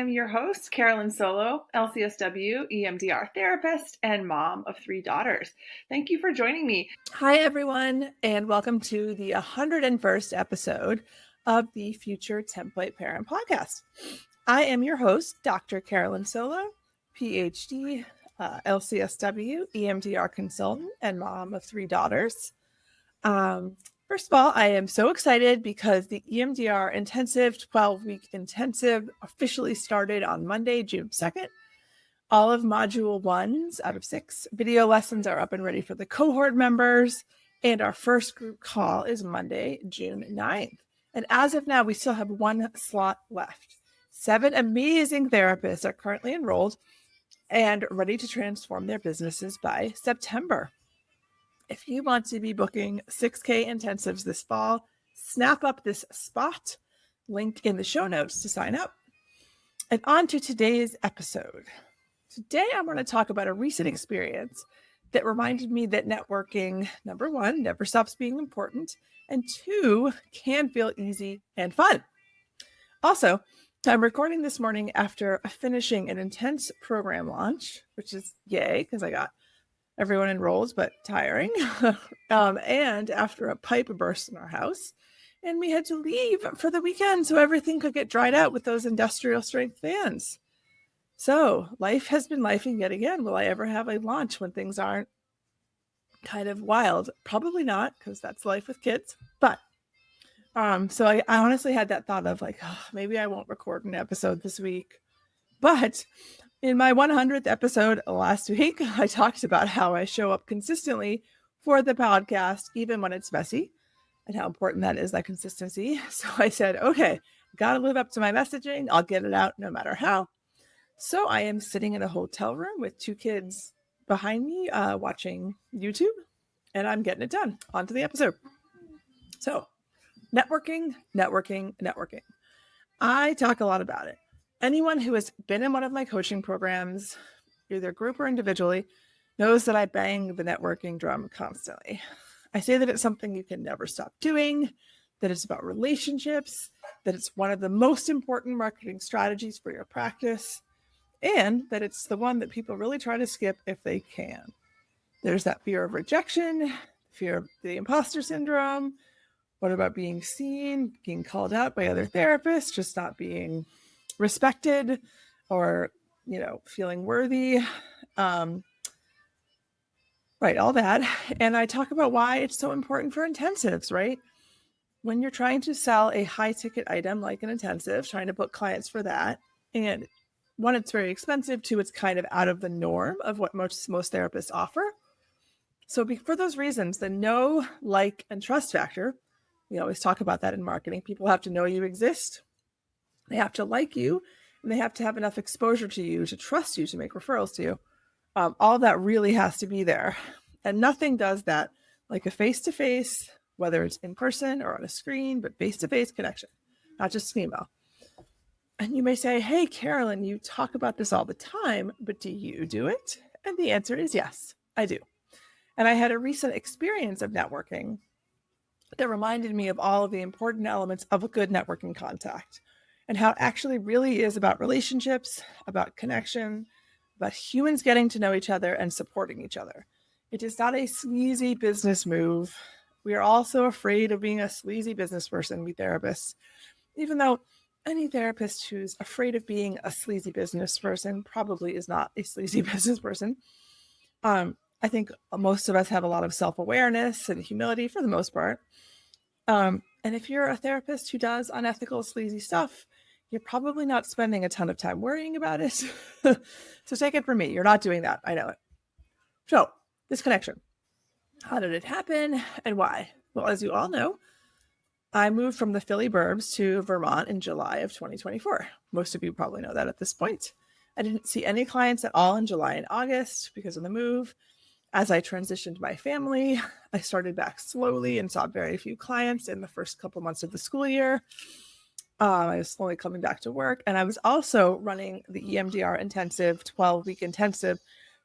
I'm your host, Carolyn Solo, LCSW, EMDR therapist, and mom of 3 daughters. Thank you for joining me. Hi, everyone, and welcome to the 101st episode of the Future Template Parent Podcast. I am your host, Dr. Carolyn Solo, PhD, LCSW, EMDR consultant, and mom of 3 daughters. First of all, I am so excited because the EMDR Intensive 12-week intensive officially started on Monday, June 2nd. All of Module 1s out of 6 video lessons are up and ready for the cohort members, and our first group call is Monday, June 9th. And as of now, we still have 1 slot left. 7 amazing therapists are currently enrolled and ready to transform their businesses by September. If you want to be booking 6K intensives this fall, snap up this spot, link in the show notes to sign up. And on to today's episode. Today, I want to talk about a recent experience that reminded me that networking, number 1, never stops being important, and 2, can feel easy and fun. Also, I'm recording this morning after finishing an intense program launch, which is yay, because I got everyone enrolled, but tiring, and after a pipe burst in our house, and we had to leave for the weekend so everything could get dried out with those industrial strength fans. So life has been lifing yet again. Will I ever have a launch when things aren't kind of wild? Probably not, because that's life with kids. But so I honestly had that thought of like, oh, maybe I won't record an episode this week. But in my 100th episode last week, I talked about how I show up consistently for the podcast, even when it's messy, and how important that is, that consistency. So I said, okay, got to live up to my messaging. I'll get it out no matter how. So I am sitting in a hotel room with 2 kids behind me watching YouTube, and I'm getting it done. On to the episode. So networking. I talk a lot about it. Anyone who has been in one of my coaching programs, either group or individually, knows that I bang the networking drum constantly. I say that it's something you can never stop doing, that it's about relationships, that it's one of the most important marketing strategies for your practice, and that it's the one that people really try to skip if they can. There's that fear of rejection, fear of the imposter syndrome. What about being seen, being called out by other therapists, just not being respected or, feeling worthy? Right, all that. And I talk about why it's so important for intensives, right? When you're trying to sell a high ticket item like an intensive, trying to book clients for that, and 1, it's very expensive. 2, it's kind of out of the norm of what most therapists offer. So for those reasons, the know, like, and trust factor, we always talk about that in marketing. People have to know you exist. They have to like you, and they have to have enough exposure to you to trust you to make referrals to you. All that really has to be there. And nothing does that like a face-to-face, whether it's in person or on a screen, but face-to-face connection, not just an email. And you may say, hey, Carolyn, you talk about this all the time, but do you do it? And the answer is yes, I do. And I had a recent experience of networking that reminded me of all of the important elements of a good networking contact and how it actually really is about relationships, about connection, about humans getting to know each other and supporting each other. It is not a sleazy business move. We are also afraid of being a sleazy business person, we therapists, even though any therapist who's afraid of being a sleazy business person probably is not a sleazy business person. I think most of us have a lot of self-awareness and humility for the most part. And if you're a therapist who does unethical, sleazy stuff, you're probably not spending a ton of time worrying about it. So take it from me. You're not doing that. I know it. So this connection, how did it happen and why? Well, as you all know, I moved from the Philly burbs to Vermont in July of 2024. Most of you probably know that at this point. I didn't see any clients at all in July and August because of the move. As I transitioned my family, I started back slowly and saw very few clients in the first couple months of the school year. I was slowly coming back to work, and I was also running the EMDR Intensive 12-week intensive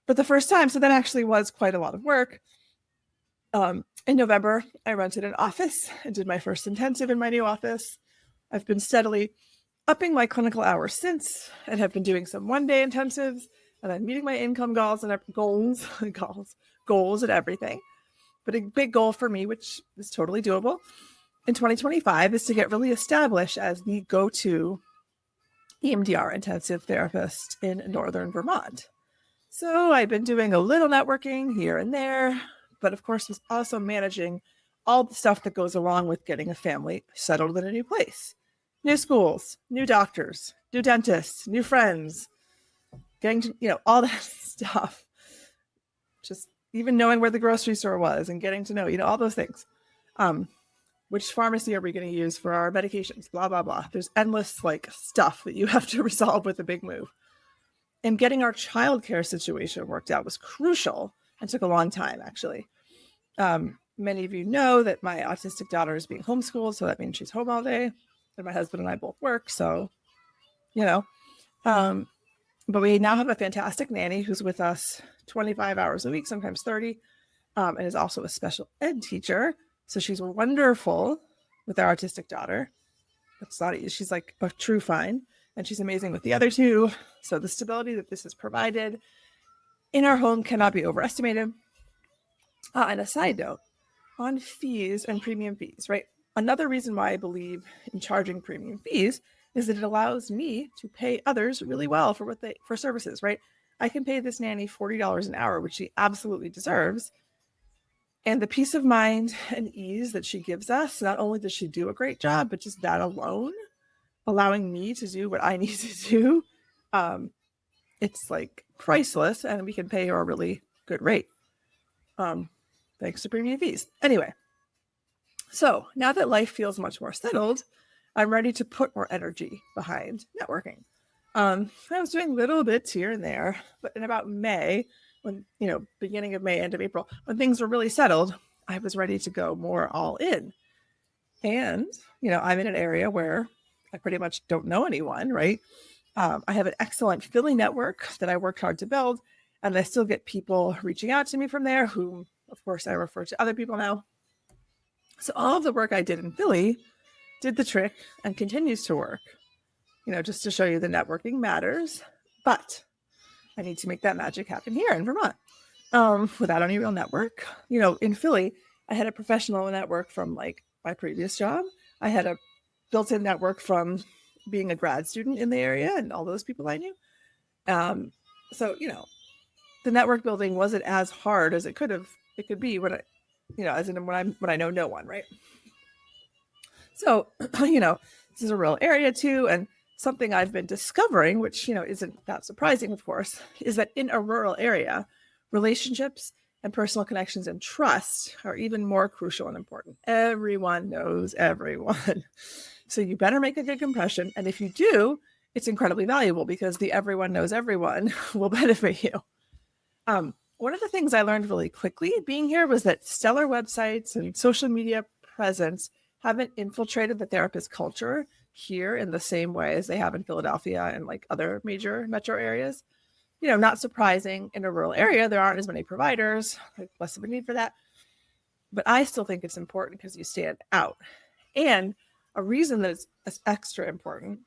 for the first time. So that actually was quite a lot of work. In November, I rented an office and did my first intensive in my new office. I've been steadily upping my clinical hours since and have been doing some one-day intensives and then meeting my income goals and goals and everything. But a big goal for me, which is totally doable in 2025, is to get really established as the go-to EMDR intensive therapist in Northern Vermont. So I've been doing a little networking here and there, but of course was also managing all the stuff that goes along with getting a family settled in a new place. New schools, new doctors, new dentists, new friends, getting to, all that stuff. Just even knowing where the grocery store was and getting to know, all those things. Which pharmacy are we going to use for our medications? Blah, blah, blah. There's endless stuff that you have to resolve with a big move. And getting our childcare situation worked out was crucial and took a long time, actually. Many of you know that my autistic daughter is being homeschooled, so that means she's home all day. And my husband and I both work, so, but we now have a fantastic nanny who's with us 25 hours a week, sometimes 30, and is also a special ed teacher. So she's wonderful with our autistic daughter. She's like a true find, and she's amazing with the other two. So the stability that this has provided in our home cannot be overestimated. And a side note on fees and premium fees, right? Another reason why I believe in charging premium fees is that it allows me to pay others really well for services, right? I can pay this nanny $40 an hour, which she absolutely deserves. And the peace of mind and ease that she gives us, not only does she do a great job, but just that alone, allowing me to do what I need to do, it's priceless, and we can pay her a really good rate. Thanks to premium fees. Anyway, so now that life feels much more settled, I'm ready to put more energy behind networking. I was doing little bits here and there, but in about May, when, beginning of May, end of April, when things were really settled, I was ready to go more all in. And, I'm in an area where I pretty much don't know anyone, right? I have an excellent Philly network that I worked hard to build, and I still get people reaching out to me from there, whom, of course, I refer to other people now. So all of the work I did in Philly did the trick and continues to work, just to show you the networking matters. But I need to make that magic happen here in Vermont without any real network. In Philly, I had a professional network from my previous job. I had a built-in network from being a grad student in the area and all those people I knew. So, the network building wasn't as hard as it could be when when I know no one, right? So, this is a real area too. And something I've been discovering, which, isn't that surprising, of course, is that in a rural area, relationships and personal connections and trust are even more crucial and important. Everyone knows everyone. So you better make a good impression. And if you do, it's incredibly valuable because the everyone knows everyone will benefit you. One of the things I learned really quickly being here was that stellar websites and social media presence haven't infiltrated the therapist culture here in the same way as they have in Philadelphia and other major metro areas. Not surprising, in a rural area, there aren't as many providers, less of a need for that. But I still think it's important because you stand out. And a reason that it's extra important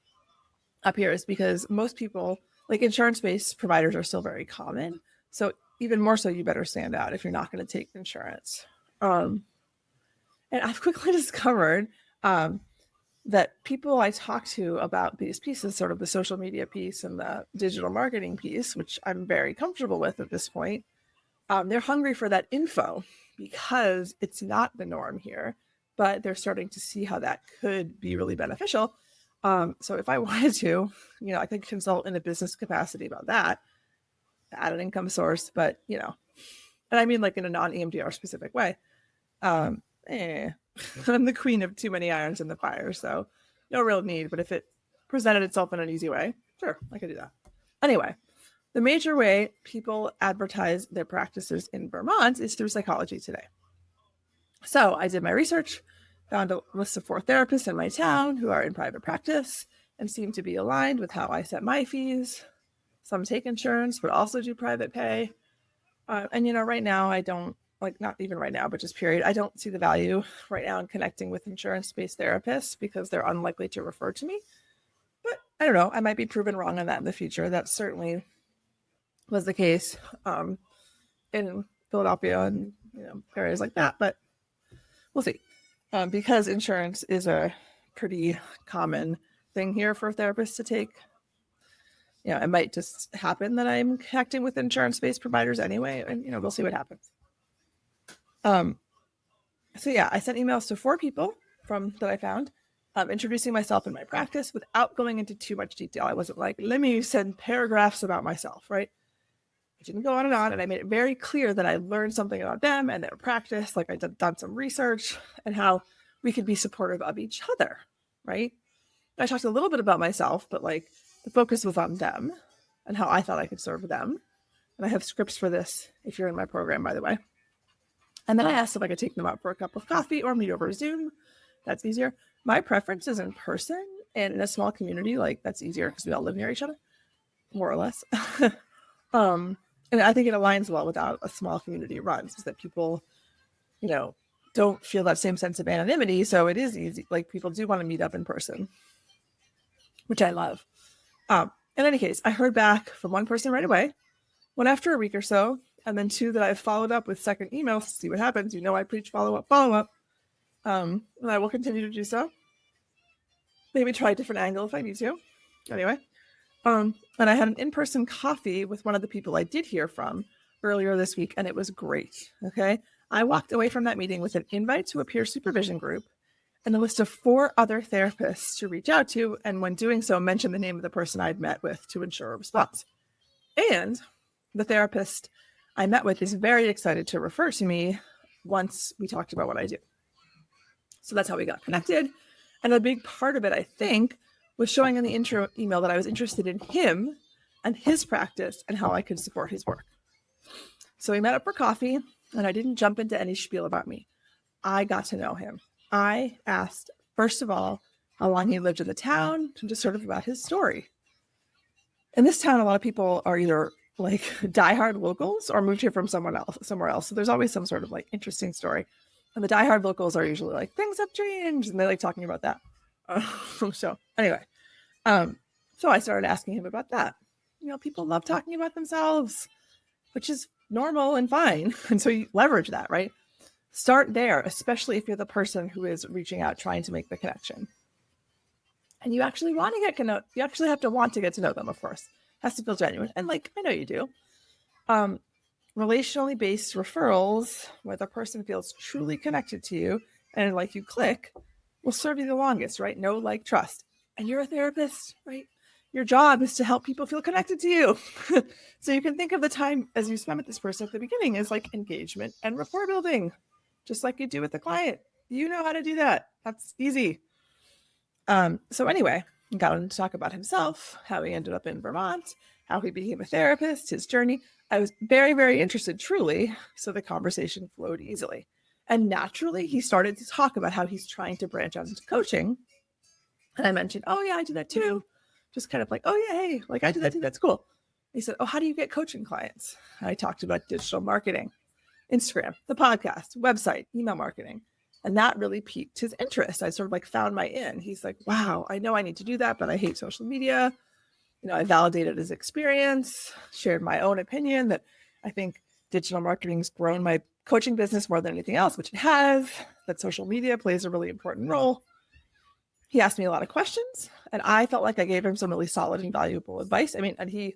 up here is because most people, insurance-based providers, are still very common. So even more so, you better stand out if you're not going to take insurance. And I've quickly discovered that people I talk to about these pieces, sort of the social media piece and the digital marketing piece, which I'm very comfortable with at this point, they're hungry for that info because it's not the norm here, but they're starting to see how that could be really beneficial. So if I wanted to, I could consult in a business capacity about that, add an income source, but, and I mean in a non-EMDR specific way. I'm the queen of too many irons in the fire, so no real need. But if it presented itself in an easy way, sure, I could do that. Anyway, the major way people advertise their practices in Vermont is through Psychology Today. So I did my research, found a list of 4 therapists in my town who are in private practice and seem to be aligned with how I set my fees. Some take insurance, but also do private pay. And, right now I don't, not even right now, but just period, I don't see the value right now in connecting with insurance-based therapists because they're unlikely to refer to me. But I don't know. I might be proven wrong on that in the future. That certainly was the case in Philadelphia and areas like that. But we'll see. Because insurance is a pretty common thing here for therapists to take. It might just happen that I'm connecting with insurance-based providers anyway, and we'll see what happens. So yeah, I sent emails to 4 people that I found, introducing myself and my practice without going into too much detail. I wasn't like, let me send paragraphs about myself, right? I didn't go on, and I made it very clear that I learned something about them and their practice, like I'd done some research, and how we could be supportive of each other, right? I talked a little bit about myself, but like the focus was on them and how I thought I could serve them. And I have scripts for this if you're in my program, by the way. And then I asked if I could take them out for a cup of coffee or meet over Zoom. That's easier. My preference is in person, and in a small community, like that's easier because we all live near each other, more or less. And I think it aligns well with how a small community runs, is that people, don't feel that same sense of anonymity. So it is easy. Like people do want to meet up in person, which I love. In any case, I heard back from one person right away, one after a week or so, and then 2 that I've followed up with second emails to see what happens. I preach follow up. And I will continue to do so. Maybe try a different angle if I need to. Anyway, and I had an in-person coffee with one of the people I did hear from earlier this week, and it was great. Okay. I walked away from that meeting with an invite to a peer supervision group and a list of 4 other therapists to reach out to, and when doing so, mention the name of the person I'd met with to ensure a response. And the therapist I met with is very excited to refer to me once we talked about what I do. So that's how we got connected. And a big part of it, I think, was showing in the intro email that I was interested in him and his practice and how I could support his work. So we met up for coffee, and I didn't jump into any spiel about me. I got to know him. I asked, first of all, how long he lived in the town, and just sort of about his story. In this town, a lot of people are either like diehard locals or moved here from somewhere else. So there's always some sort of like interesting story. And the diehard locals are usually like, things have changed, and they like talking about that. So anyway, so I started asking him about that. People love talking about themselves, which is normal and fine. And so you leverage that, right? Start there, especially if you're the person who is reaching out, trying to make the connection. And you actually want to get to know, you actually have to want to get to know them, of course. It has to feel genuine. And like, I know you do. Relationally based referrals, where the person feels truly connected to you and like you click, will serve you the longest, right? Know, like, trust. And you're a therapist, right? Your job is to help people feel connected to you. So you can think of the time as you spend with this person at the beginning as like engagement and rapport building, just like you do with the client. You know how to do that. That's easy. So anyway, got him to talk about himself, how he ended up in Vermont, how he became a therapist, his journey. I was very, very interested, truly. So the conversation flowed easily. And naturally, he started to talk about how he's trying to branch out into coaching. And I mentioned, oh, yeah, I do that too. Just kind of like, oh, yeah, hey, like I do that too. That's cool. He said, oh, how do you get coaching clients? I talked about digital marketing, Instagram, the podcast, website, email marketing. And that really piqued his interest. I sort of like found my in. He's like, wow, I know I need to do that, but I hate social media. I validated his experience, shared my own opinion that I think digital marketing's grown my coaching business more than anything else, which it has, that social media plays a really important role. He asked me a lot of questions, and I felt like I gave him some really solid and valuable advice. I mean, and he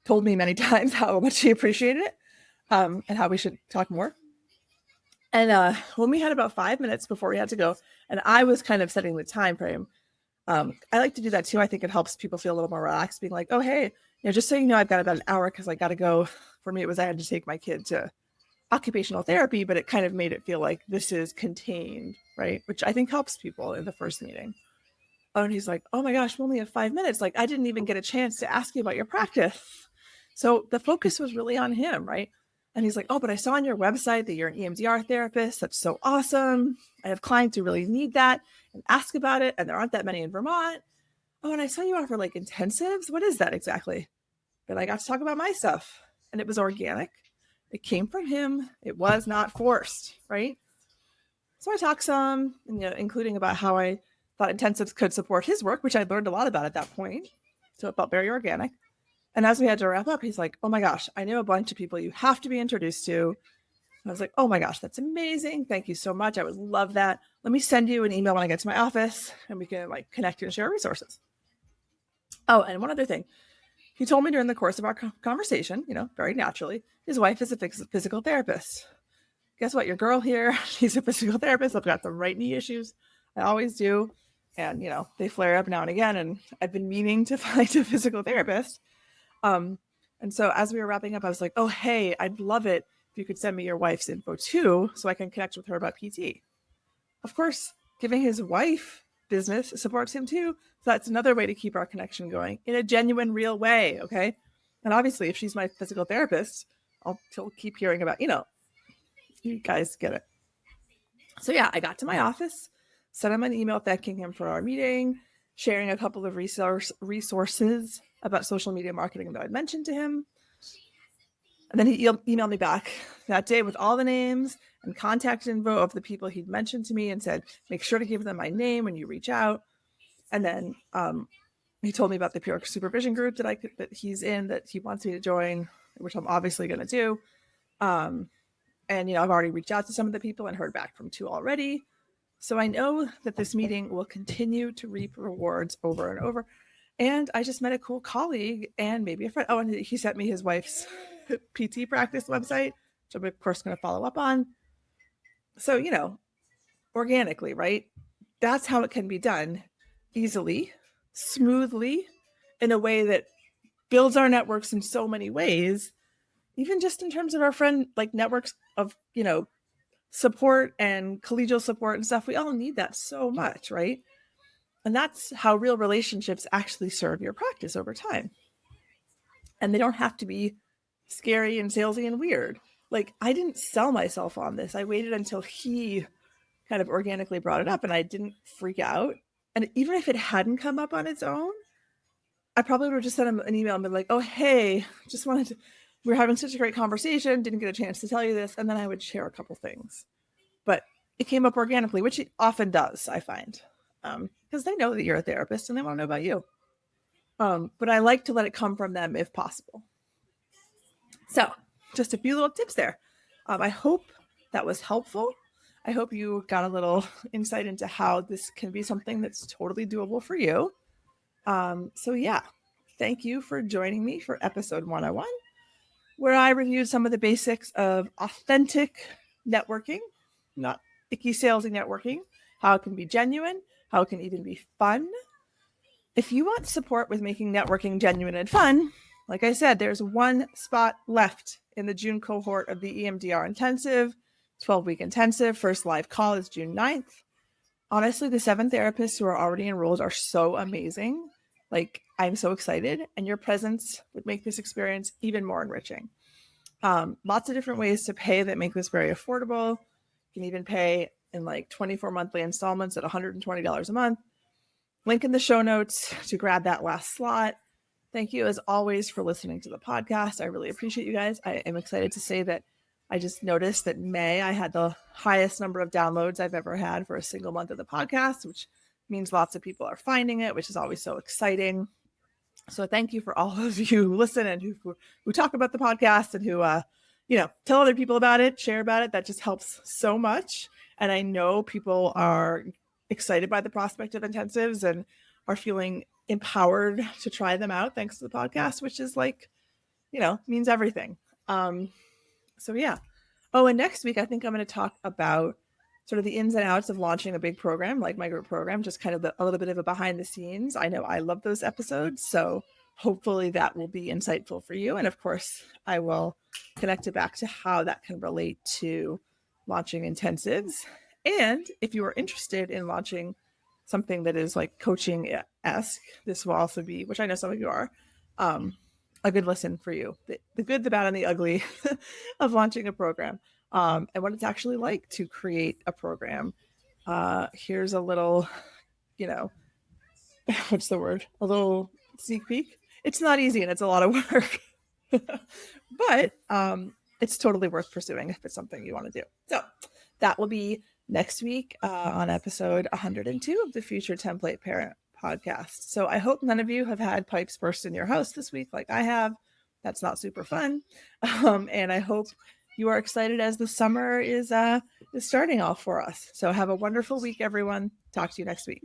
told me many times how much he appreciated it, and how we should talk more. And when we had about 5 minutes before we had to go, and I was kind of setting the time frame, I like to do that too. I think it helps people feel a little more relaxed, being like, oh, hey, just so you know, I've got about an hour because I got to go. For me, it was I had to take my kid to occupational therapy, but it kind of made it feel like this is contained, right? Which I think helps people in the first meeting. Oh, and he's like, oh my gosh, we only have 5 minutes. Like, I didn't even get a chance to ask you about your practice. So the focus was really on him, right? And he's like, oh, but I saw on your website that you're an EMDR therapist. That's so awesome. I have clients who really need that and ask about it. And there aren't that many in Vermont. Oh, and I saw you offer like intensives. What is that exactly? But I got to talk about my stuff, and it was organic. It came from him. It was not forced, right? So I talked some, including about how I thought intensives could support his work, which I learned a lot about at that point. So it felt very organic. And as we had to wrap up, he's like, oh my gosh, I know a bunch of people you have to be introduced to. And I was like, oh my gosh, that's amazing. Thank you so much. I would love that. Let me send you an email when I get to my office and we can like connect and share resources. Oh, and one other thing. He told me during the course of our conversation, very naturally, his wife is a physical therapist. Guess what? Your girl here, she's a physical therapist. I've got the right knee issues. I always do. And, they flare up now and again. And I've been meaning to find a physical therapist. And so as we were wrapping up, I was like, oh, hey, I'd love it if you could send me your wife's info too, so I can connect with her about PT. Of course, giving his wife business supports him too. So that's another way to keep our connection going in a genuine, real way. Okay. And obviously, if she's my physical therapist, I'll keep hearing about, you guys get it. So yeah, I got to my office, sent him an email thanking him for our meeting, sharing a couple of resources about social media marketing that I'd mentioned to him. And then he emailed me back that day with all the names and contact info of the people he'd mentioned to me and said, make sure to give them my name when you reach out. And then he told me about the peer supervision group that he's in, that he wants me to join, which I'm obviously going to do. And, I've already reached out to some of the people and heard back from 2 already. So I know that this meeting will continue to reap rewards over and over. And I just met a cool colleague and maybe a friend. Oh, and he sent me his wife's PT practice website, which I'm, of course, going to follow up on. So, organically, right? That's how it can be done easily, smoothly, in a way that builds our networks in so many ways, even just in terms of our friend, like networks of, support and collegial support and stuff. We all need that so much, right? And that's how real relationships actually serve your practice over time. And they don't have to be scary and salesy and weird. Like, I didn't sell myself on this. I waited until he kind of organically brought it up and I didn't freak out. And even if it hadn't come up on its own, I probably would have just sent him an email and been like, oh, hey, just wanted to, we're having such a great conversation, didn't get a chance to tell you this. And then I would share a couple things. But it came up organically, which it often does, I find, because they know that you're a therapist and they want to know about you. But I like to let it come from them if possible. So just a few little tips there. I hope that was helpful. I hope you got a little insight into how this can be something that's totally doable for you. So yeah, thank you for joining me for episode 101, where I reviewed some of the basics of authentic networking, not icky salesy networking, how it can be genuine, how it can even be fun. If you want support with making networking genuine and fun, like I said, there's 1 spot left in the June cohort of the EMDR Intensive, 12-week intensive. First live call is June 9th. Honestly, the 7 therapists who are already enrolled are so amazing. Like, I'm so excited, and your presence would make this experience even more enriching. Lots of different ways to pay that make this very affordable. You can even pay in like 24 monthly installments at $120 a month. Link in the show notes to grab that last slot. Thank you, as always, for listening to the podcast. I really appreciate you guys. I am excited to say that I just noticed that May, I had the highest number of downloads I've ever had for a single month of the podcast, which means lots of people are finding it, which is always so exciting. So thank you for all of you who listen and who talk about the podcast and who, tell other people about it, share about it. That just helps so much. And I know people are excited by the prospect of intensives and are feeling empowered to try them out thanks to the podcast, which is like, means everything. So yeah. Oh, and next week, I think I'm going to talk about sort of the ins and outs of launching a big program like my group program, just kind of a little bit of a behind the scenes. I know I love those episodes, so hopefully that will be insightful for you. And of course, I will connect it back to how that can relate to launching intensives. And if you are interested in launching something that is like coaching-esque, this will also be, which I know some of you are, a good listen for you. The good, the bad, and the ugly of launching a program, and what it's actually like to create a program. Here's a little, what's the word? A little sneak peek. It's not easy and it's a lot of work, but it's totally worth pursuing if it's something you want to do. So that will be next week on episode 102 of the Future Template Parent podcast. So I hope none of you have had pipes burst in your house this week like I have. That's not super fun. And I hope you are excited as the summer is starting off for us. So have a wonderful week, everyone. Talk to you next week.